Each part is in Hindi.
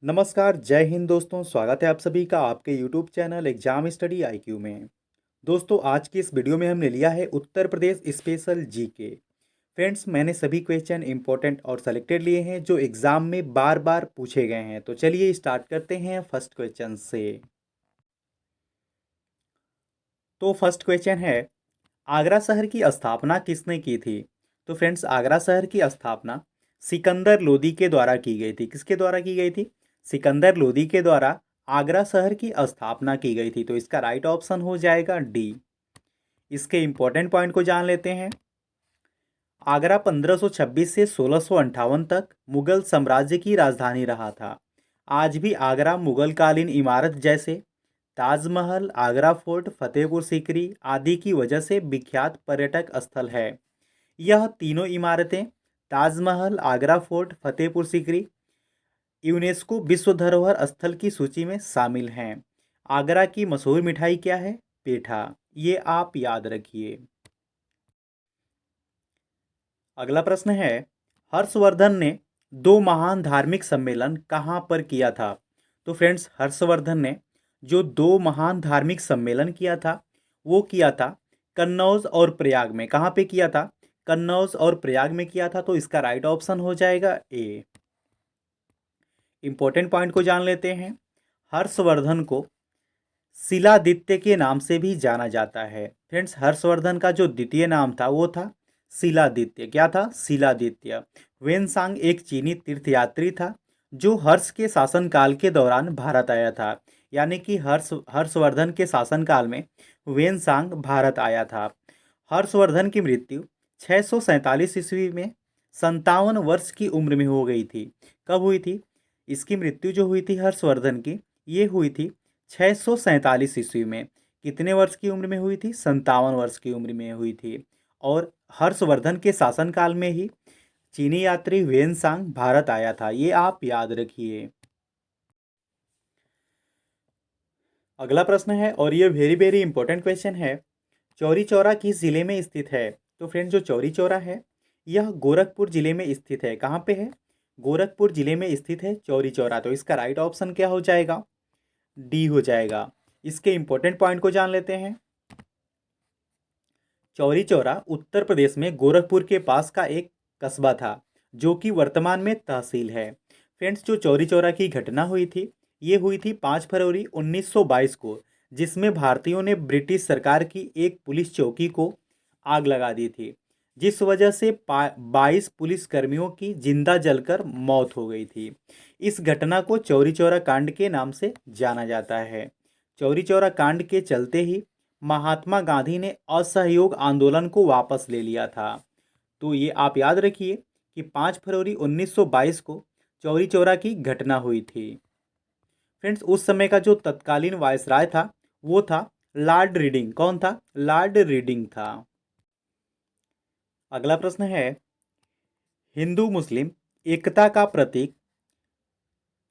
नमस्कार, जय हिंद दोस्तों। स्वागत है आप सभी का आपके YouTube channel exam study IQ में। दोस्तों, आज की इस वीडियो में हमने लिया है Uttar Pradesh special GK. Friends, मैंने सभी क्वेश्चन इंपॉर्टेंट और सेलेक्टेड लिए हैं जो एग्जाम में बार बार पूछे गए हैं। तो चलिए स्टार्ट करते हैं फर्स्ट क्वेश्चन से। तो फर्स्ट क्वेश्चन है, आगरा शहर की स्थापना किसने की थी? तो फ्रेंड्स, आगरा शहर की स्थापना सिकंदर लोदी के द्वारा की गई थी। किसके द्वारा की गई थी? सिकंदर लोदी के द्वारा आगरा शहर की स्थापना की गई थी। तो इसका राइट ऑप्शन हो जाएगा डी। इसके इंपॉर्टेंट पॉइंट को जान लेते हैं। आगरा 1526 से 1658 तक मुगल साम्राज्य की राजधानी रहा था। आज भी आगरा मुगल कालीन इमारत जैसे ताजमहल, आगरा फोर्ट, फतेहपुर सीकरी आदि की वजह से विख्यात पर्यटक स्थल है। यह तीनों इमारतें ताजमहल, आगरा फोर्ट, फतेहपुर सीकरी यूनेस्को विश्व धरोहर स्थल की सूची में शामिल हैं। आगरा की मशहूर मिठाई क्या है? पेठा। ये आप याद रखिए। अगला प्रश्न है, हर्षवर्धन ने दो महान धार्मिक सम्मेलन कहाँ पर किया था? तो फ्रेंड्स, हर्षवर्धन ने जो दो महान धार्मिक सम्मेलन किया था वो किया था कन्नौज और प्रयाग में। कहाँ पे किया था? कन्नौज और प्रयाग में किया था। तो इसका राइट ऑप्शन हो जाएगा ए। इंपॉर्टेंट पॉइंट को जान लेते हैं। हर्षवर्धन को शिलादित्य के नाम से भी जाना जाता है। फ्रेंड्स, हर्षवर्धन का जो द्वितीय नाम था वो था शिलादित्य। क्या था? शिलादित्य। वेनसांग एक चीनी तीर्थयात्री था जो हर्ष के शासनकाल के दौरान भारत आया था। यानी कि हर्षवर्धन के शासनकाल में वेनसांग भारत आया था। हर्षवर्धन की मृत्यु 647 ईस्वी में 57 वर्ष की उम्र में हो गई थी। कब हुई थी? इसकी मृत्यु जो हुई थी हर्षवर्धन की, ये हुई थी 647 ईस्वी में। कितने वर्ष की उम्र में हुई थी? 57 वर्ष की उम्र में हुई थी। और हर्षवर्धन के शासनकाल में ही चीनी यात्री वेनसांग भारत आया था। ये आप याद रखिए। अगला प्रश्न है और ये वेरी वेरी इंपॉर्टेंट क्वेश्चन है। चौरी चौरा किस जिले में स्थित है? तो फ्रेंड, जो चौरी चौरा है यह गोरखपुर जिले में स्थित है। कहाँ पे है? गोरखपुर जिले में स्थित है चौरी चौरा। तो इसका राइट ऑप्शन क्या हो जाएगा? डी हो जाएगा। इसके इंपॉर्टेंट पॉइंट को जान लेते हैं। चौरी चौरा उत्तर प्रदेश में गोरखपुर के पास का एक कस्बा था जो कि वर्तमान में तहसील है। फ्रेंड्स, जो चौरी चौरा की घटना हुई थी ये हुई थी 5 फरवरी 1922 को, जिसमें भारतीयों ने ब्रिटिश सरकार की एक पुलिस चौकी को आग लगा दी थी, जिस वजह से 22 पुलिस कर्मियों की जिंदा जलकर मौत हो गई थी। इस घटना को चौरी चौरा कांड के नाम से जाना जाता है। चौरी चौरा कांड के चलते ही महात्मा गांधी ने असहयोग आंदोलन को वापस ले लिया था। तो ये आप याद रखिए कि 5 फरवरी 1922 को चौरी चौरा की घटना हुई थी। फ्रेंड्स, उस समय का जो तत्कालीन वायसराय था वो था लॉर्ड रीडिंग। कौन था? लॉर्ड रीडिंग था। अगला प्रश्न है, हिंदू मुस्लिम एकता का प्रतीक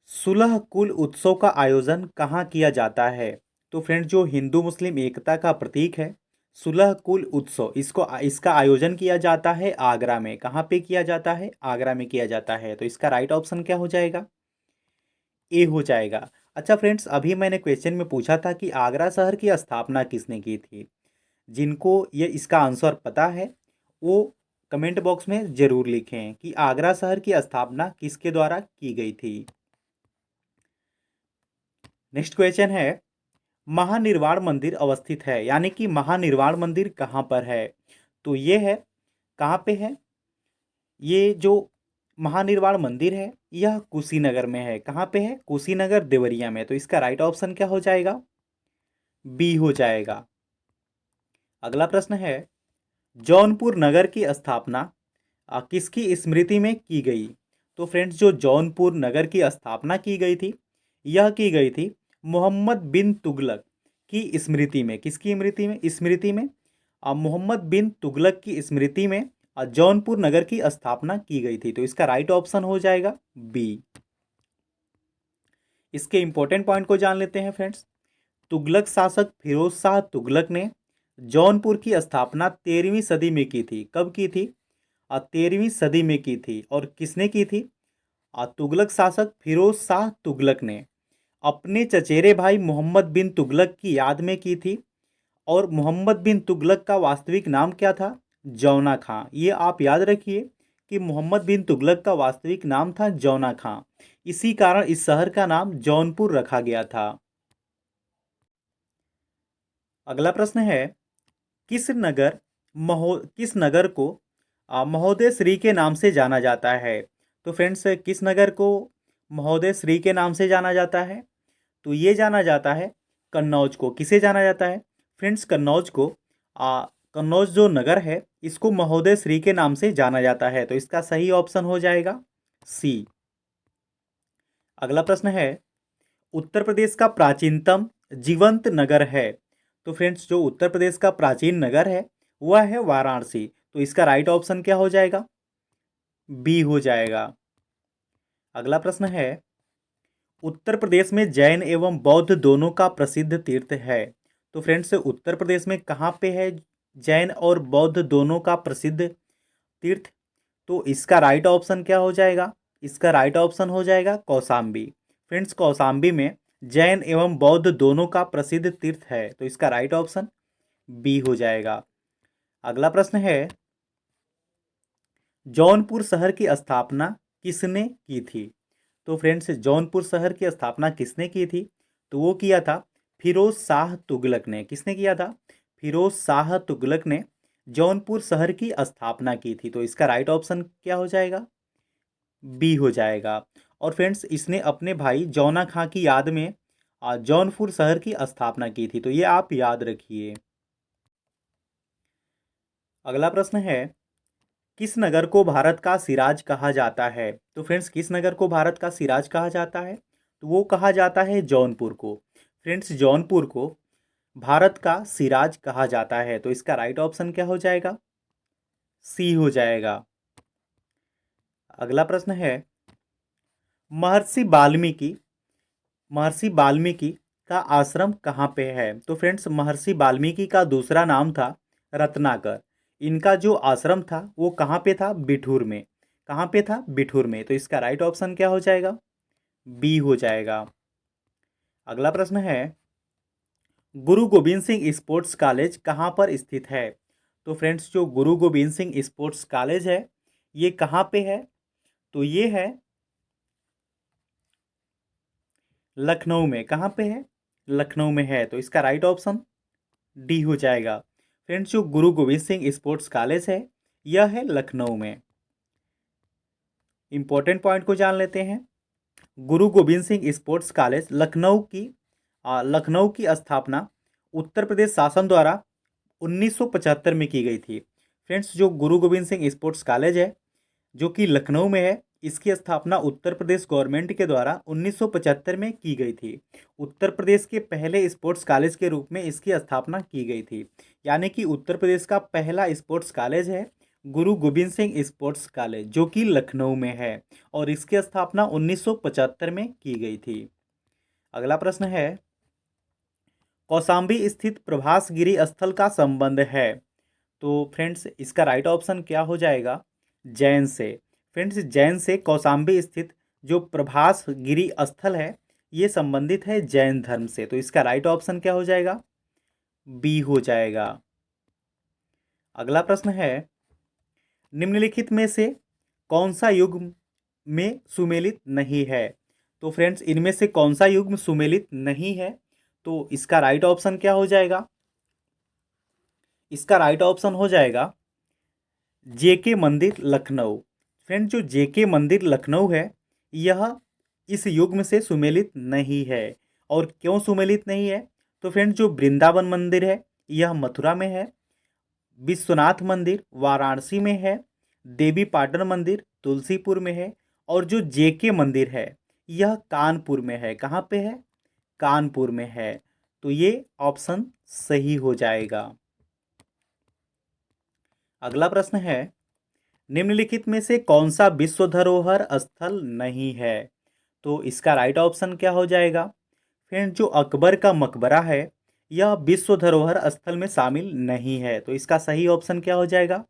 सुलह कुल उत्सव का आयोजन कहाँ किया जाता है? तो फ्रेंड्स, जो हिंदू मुस्लिम एकता का प्रतीक है सुलह कुल उत्सव, इसका आयोजन किया जाता है आगरा में। कहाँ पे किया जाता है? आगरा में किया जाता है। तो इसका राइट ऑप्शन क्या हो जाएगा? ए हो जाएगा। अच्छा फ्रेंड्स, अभी मैंने क्वेश्चन में पूछा था कि आगरा शहर की स्थापना किसने की थी। जिनको ये इसका आंसर पता है वो कमेंट बॉक्स में ज़रूर लिखें कि आगरा शहर की स्थापना किसके द्वारा की गई थी। नेक्स्ट क्वेश्चन है, महानिर्वाण मंदिर अवस्थित है, यानी कि महानिर्वाण मंदिर कहाँ पर है? तो ये है, कहाँ पे है? ये जो महानिर्वाण मंदिर है यह कुशीनगर में है। कहाँ पे है? कुशीनगर देवरिया में। तो इसका राइट ऑप्शन क्या हो जाएगा? बी हो जाएगा। अगला प्रश्न है, जौनपुर नगर की स्थापना किसकी स्मृति में की गई? तो फ्रेंड्स, जो जौनपुर नगर की स्थापना की गई थी यह की गई थी मोहम्मद बिन तुगलक की स्मृति में। किसकी स्मृति में? मोहम्मद बिन तुगलक की स्मृति में जौनपुर नगर की स्थापना की गई थी। तो इसका राइट ऑप्शन हो जाएगा बी। इसके इंपॉर्टेंट पॉइंट को जान लेते हैं फ्रेंड्स। तुगलक शासक फिरोज शाह तुगलक ने जौनपुर की स्थापना 13वीं सदी में की थी। कब की थी? 13वीं सदी में की थी। और किसने की थी? तुगलक शासक फिरोज शाह तुगलक ने अपने चचेरे भाई मोहम्मद बिन तुगलक की याद में की थी। और मोहम्मद बिन तुगलक का वास्तविक नाम क्या था? जौना खां। ये आप याद रखिए कि मोहम्मद बिन तुगलक का वास्तविक नाम था जौना खां। इसी कारण इस शहर का नाम जौनपुर रखा गया था। अगला प्रश्न है, किस नगर को महोदय श्री के नाम से जाना जाता है? तो फ्रेंड्स, किस नगर को महोदय श्री के नाम से जाना जाता है? तो ये जाना जाता है कन्नौज को। किसे जाना जाता है? फ्रेंड्स, कन्नौज को कन्नौज जो नगर है इसको महोदय श्री के नाम से जाना जाता है। तो इसका सही ऑप्शन हो जाएगा सी। अगला प्रश्न है, उत्तर प्रदेश का प्राचीनतम जीवंत नगर है? तो फ्रेंड्स, जो उत्तर प्रदेश का प्राचीन नगर है वह है वाराणसी। तो इसका राइट ऑप्शन क्या हो जाएगा? बी हो जाएगा। अगला प्रश्न है, उत्तर प्रदेश में जैन एवं बौद्ध दोनों का प्रसिद्ध तीर्थ है? तो फ्रेंड्स, उत्तर प्रदेश में कहाँ पे है जैन और बौद्ध दोनों का प्रसिद्ध तीर्थ? तो इसका राइट ऑप्शन क्या हो जाएगा? इसका राइट ऑप्शन हो जाएगा कौशाम्बी। फ्रेंड्स, कौशाम्बी में जैन एवं बौद्ध दोनों का प्रसिद्ध तीर्थ है। तो इसका राइट ऑप्शन बी हो जाएगा। अगला प्रश्न है, जौनपुर शहर की स्थापना किसने की थी? तो फ्रेंड्स, जौनपुर शहर की स्थापना किसने की थी? तो वो किया था फिरोज शाह तुगलक ने। किसने किया था? फिरोज शाह तुगलक ने जौनपुर शहर की स्थापना की थी। तो इसका राइट ऑप्शन क्या हो जाएगा? बी हो जाएगा। और फ्रेंड्स, इसने अपने भाई जौना खां की याद में जौनपुर शहर की स्थापना की थी। तो ये आप याद रखिए। अगला प्रश्न है, किस नगर को भारत का सिराज कहा जाता है? तो फ्रेंड्स, किस नगर को भारत का सिराज कहा जाता है? तो वो कहा जाता है जौनपुर को। फ्रेंड्स, जौनपुर को भारत का सिराज कहा जाता है। तो इसका राइट ऑप्शन क्या हो जाएगा? सी हो जाएगा। अगला प्रश्न है, महर्षि वाल्मीकि महर्षि वाल्मीकि का आश्रम कहाँ पे है? तो फ्रेंड्स, महर्षि वाल्मीकि का दूसरा नाम था रत्नाकर। इनका जो आश्रम था वो कहाँ पे था? बिठूर में। कहाँ पे था? बिठूर में। तो इसका राइट ऑप्शन क्या हो जाएगा? बी हो जाएगा। अगला प्रश्न है, गुरु गोविंद सिंह स्पोर्ट्स कॉलेज कहाँ पर स्थित है? तो फ्रेंड्स, जो गुरु गोविंद सिंह स्पोर्ट्स कॉलेज है ये कहाँ पे है? तो ये है लखनऊ में। कहाँ पे है? लखनऊ में है। तो इसका राइट ऑप्शन डी हो जाएगा। फ्रेंड्स, जो गुरु गोविंद सिंह स्पोर्ट्स कॉलेज है यह है लखनऊ में। इंपॉर्टेंट पॉइंट को जान लेते हैं। गुरु गोविंद सिंह स्पोर्ट्स कॉलेज लखनऊ की स्थापना उत्तर प्रदेश शासन द्वारा 1975 में की गई थी। फ्रेंड्स, जो गुरु गोविंद सिंह स्पोर्ट्स कॉलेज है जो कि लखनऊ में है, इसकी स्थापना उत्तर प्रदेश गवर्नमेंट के द्वारा 1975 में की गई थी। उत्तर प्रदेश के पहले स्पोर्ट्स कॉलेज के रूप में इसकी स्थापना की गई थी। यानी कि उत्तर प्रदेश का पहला स्पोर्ट्स कॉलेज है गुरु गोविंद सिंह स्पोर्ट्स कॉलेज जो कि लखनऊ में है और इसकी स्थापना 1975 में की गई थी। अगला प्रश्न है, कौशाम्बी स्थित प्रभास गिरी स्थल का संबंध है? तो फ्रेंड्स, इसका राइट ऑप्शन क्या हो जाएगा? जैन से। फ्रेंड्स, जैन से कौशाम्बी स्थित जो प्रभास गिरी स्थल है ये संबंधित है जैन धर्म से। तो इसका राइट ऑप्शन क्या हो जाएगा? बी हो जाएगा। अगला प्रश्न है, निम्नलिखित में से कौन सा युग्म में सुमेलित नहीं है? तो फ्रेंड्स, इनमें से कौन सा युग्म सुमेलित नहीं है? तो इसका राइट ऑप्शन क्या हो जाएगा? इसका राइट ऑप्शन हो जाएगा जेके मंदिर लखनऊ। फ्रेंड, जो जेके मंदिर लखनऊ है यह इस युग्म से सुमेलित नहीं है। और क्यों सुमेलित नहीं है? तो फ्रेंड, जो वृंदावन मंदिर है यह मथुरा में है, विश्वनाथ मंदिर वाराणसी में है, देवी पाटन मंदिर तुलसीपुर में है और जो जेके मंदिर है यह कानपुर में है। कहाँ पे है? कानपुर में है। तो ये ऑप्शन सही हो जाएगा। अगला प्रश्न है, निम्नलिखित में से कौन सा विश्व धरोहर स्थल नहीं है? तो इसका राइट ऑप्शन क्या हो जाएगा? फ्रेंड, जो अकबर का मकबरा है यह विश्व धरोहर स्थल में शामिल नहीं है। तो इसका सही ऑप्शन क्या हो जाएगा?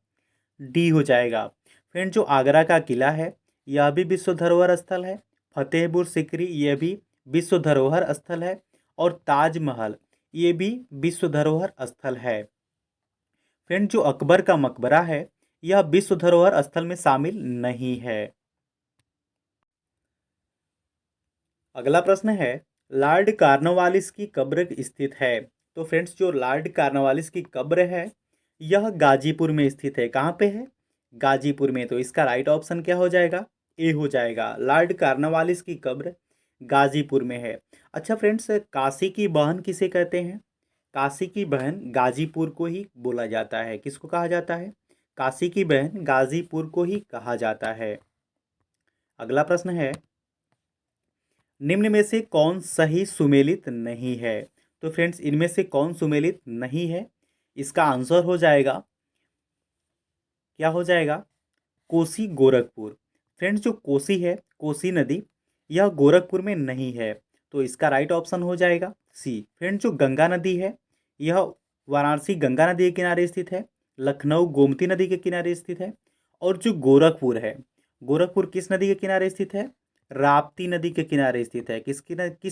डी हो जाएगा। फ्रेंड, जो आगरा का किला है यह भी विश्व धरोहर स्थल है। फतेहपुर सिकरी यह भी विश्व धरोहर स्थल है। और ताजमहल ये भी विश्व धरोहर स्थल है। फ्रेंड जो अकबर का मकबरा है यह विश्व धरोहर स्थल में शामिल नहीं है। अगला प्रश्न है, लॉर्ड कॉर्नवालिस की कब्र स्थित है। तो फ्रेंड्स जो लॉर्ड कॉर्नवालिस की कब्र है यह गाजीपुर में स्थित है। कहाँ पे है? गाजीपुर में। तो इसका राइट ऑप्शन क्या हो जाएगा? ए हो जाएगा। लॉर्ड कॉर्नवालिस की कब्र गाजीपुर में है। अच्छा फ्रेंड्स, काशी की बहन किसे कहते हैं? काशी की बहन गाजीपुर को ही बोला जाता है। किसको कहा जाता है? काशी की बहन गाजीपुर को ही कहा जाता है। अगला प्रश्न है, निम्न में से कौन सही सुमेलित नहीं है? तो फ्रेंड्स इनमें से कौन सुमेलित नहीं है? इसका आंसर हो जाएगा, क्या हो जाएगा? कोसी गोरखपुर। फ्रेंड्स जो कोसी है, कोसी नदी, यह गोरखपुर में नहीं है। तो इसका राइट ऑप्शन हो जाएगा सी। फ्रेंड्स जो गंगा नदी है यह वाराणसी गंगा नदी के किनारे स्थित है, लखनऊ गोमती नदी के किनारे स्थित है। और जो गोरखपुर है, गोरखपुर किस नदी के किनारे स्थित है? राप्ती नदी के किनारे स्थित है। किस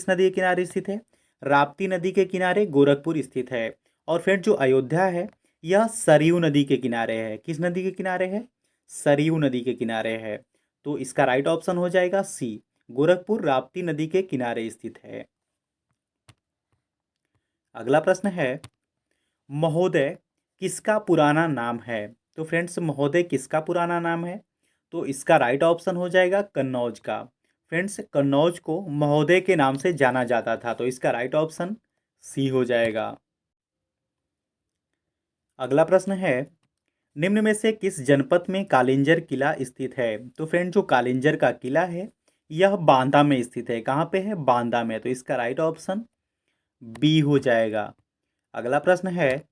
नदी के किनारे स्थित है? राप्ती नदी के किनारे गोरखपुर स्थित है। और फिर जो अयोध्या है यह सरयू नदी के किनारे है। किस नदी के किनारे है? सरयू नदी के किनारे है। तो इसका राइट ऑप्शन हो जाएगा सी, गोरखपुर राप्ती नदी के किनारे स्थित है। अगला प्रश्न है, महोदय किसका पुराना नाम है? तो फ्रेंड्स महोदय किसका पुराना नाम है? तो इसका राइट ऑप्शन हो जाएगा कन्नौज का। फ्रेंड्स कन्नौज को महोदय के नाम से जाना जाता था। तो इसका राइट ऑप्शन सी हो जाएगा। अगला प्रश्न है, निम्न में से किस जनपद में कालिंजर किला स्थित है? तो फ्रेंड जो कालिंजर का किला है यह बांदा में स्थित है। कहाँ पे है? बांदा में। तो इसका राइट ऑप्शन बी हो जाएगा। अगला प्रश्न है,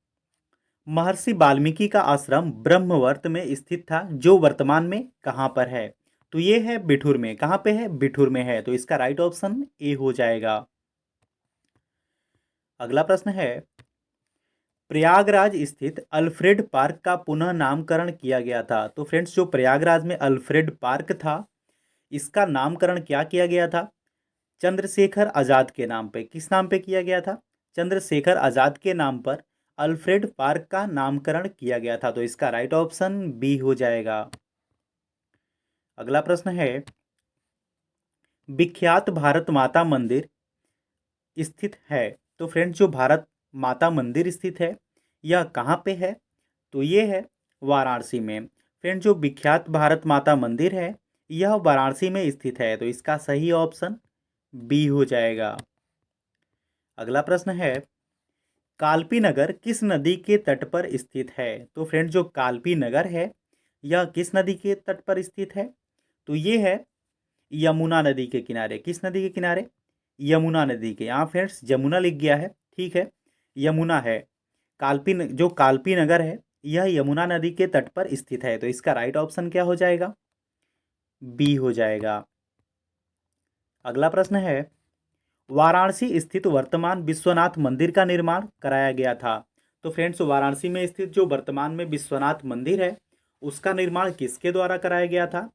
महर्षि वाल्मीकि का आश्रम ब्रह्मवर्त में स्थित था जो वर्तमान में कहाँ पर है? तो ये है बिठूर में। कहाँ पे है? बिठूर में है। तो इसका राइट ऑप्शन ए हो जाएगा। अगला प्रश्न है, प्रयागराज स्थित अल्फ्रेड पार्क का पुनः नामकरण किया गया था। तो फ्रेंड्स जो प्रयागराज में अल्फ्रेड पार्क था इसका नामकरण क्या किया गया था? चंद्रशेखर आजाद के नाम पे। किस नाम पे किया गया था? चंद्रशेखर आजाद के नाम पर अल्फ्रेड पार्क का नामकरण किया गया था। तो इसका राइट ऑप्शन बी हो जाएगा। अगला प्रश्न है, विख्यात भारत माता मंदिर स्थित है। तो फ्रेंड्स जो भारत माता मंदिर स्थित है यह कहाँ पे है? तो ये है वाराणसी में। फ्रेंड्स जो विख्यात भारत माता मंदिर है यह वाराणसी में स्थित है। तो इसका सही ऑप्शन बी हो जाएगा। अगला प्रश्न है, कालपी नगर किस नदी के तट पर स्थित है? तो फ्रेंड्स जो कालपी नगर है यह किस नदी के तट पर स्थित है? तो ये है यमुना नदी के किनारे। किस नदी के किनारे? यमुना नदी के। यहाँ फ्रेंड्स यमुना लिख गया है, ठीक है, यमुना है। जो कालपी नगर है यह यमुना नदी के तट पर स्थित है। तो इसका राइट ऑप्शन क्या हो जाएगा? बी हो जाएगा। अगला प्रश्न है, वाराणसी स्थित वर्तमान विश्वनाथ मंदिर का निर्माण कराया गया था। तो फ्रेंड्स वाराणसी में स्थित जो वर्तमान में विश्वनाथ मंदिर है उसका निर्माण किसके द्वारा कराया गया था?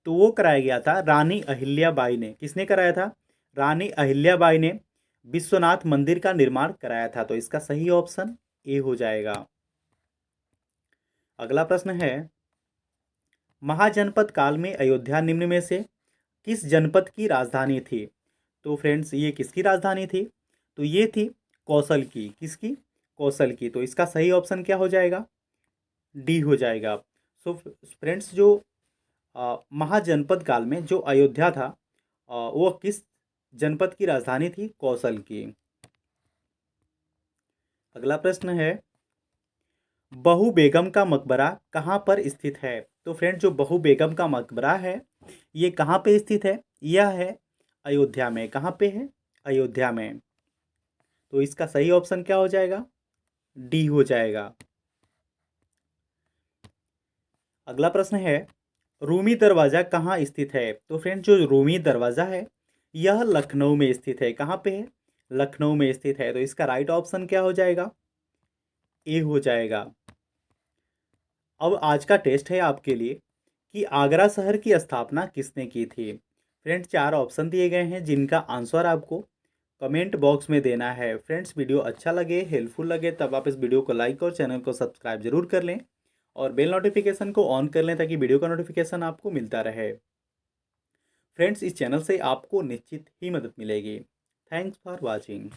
तो वो कराया गया था रानी अहिल्याबाई ने। किसने कराया था? रानी अहिल्याबाई ने विश्वनाथ मंदिर का निर्माण कराया था। तो इसका सही ऑप्शन ए हो जाएगा। अगला प्रश्न है, महाजनपद काल में अयोध्या निम्न में से किस जनपद की राजधानी थी? तो फ्रेंड्स ये किसकी राजधानी थी? तो ये थी कौशल की। किसकी? कौशल की। तो इसका सही ऑप्शन क्या हो जाएगा? डी हो जाएगा। सो फ्रेंड्स जो महाजनपद काल में जो अयोध्या था वो किस जनपद की राजधानी थी? कौशल की। अगला प्रश्न है, बहू बेगम का मकबरा कहाँ पर स्थित है? तो फ्रेंड जो बहू बेगम का मकबरा है ये कहाँ पे स्थित है? यह है अयोध्या में। कहाँ पे है? अयोध्या में। तो इसका सही ऑप्शन क्या हो जाएगा? डी हो जाएगा। अगला प्रश्न है, रूमी दरवाज़ा कहाँ स्थित है? तो फ्रेंड जो रूमी दरवाज़ा है यह लखनऊ में स्थित है। कहाँ पे है? लखनऊ में स्थित है। तो इसका राइट ऑप्शन क्या हो जाएगा? ए हो जाएगा। अब आज का टेस्ट है आपके लिए कि आगरा शहर की स्थापना किसने की थी। फ्रेंड्स 4 ऑप्शन दिए गए हैं जिनका आंसर आपको कमेंट बॉक्स में देना है। फ्रेंड्स वीडियो अच्छा लगे, हेल्पफुल लगे तब आप इस वीडियो को लाइक और चैनल को सब्सक्राइब जरूर कर लें और बेल नोटिफिकेशन को ऑन कर लें ताकि वीडियो का नोटिफिकेशन आपको मिलता रहे। फ्रेंड्स इस चैनल से आपको निश्चित ही मदद मिलेगी। Thanks for watching.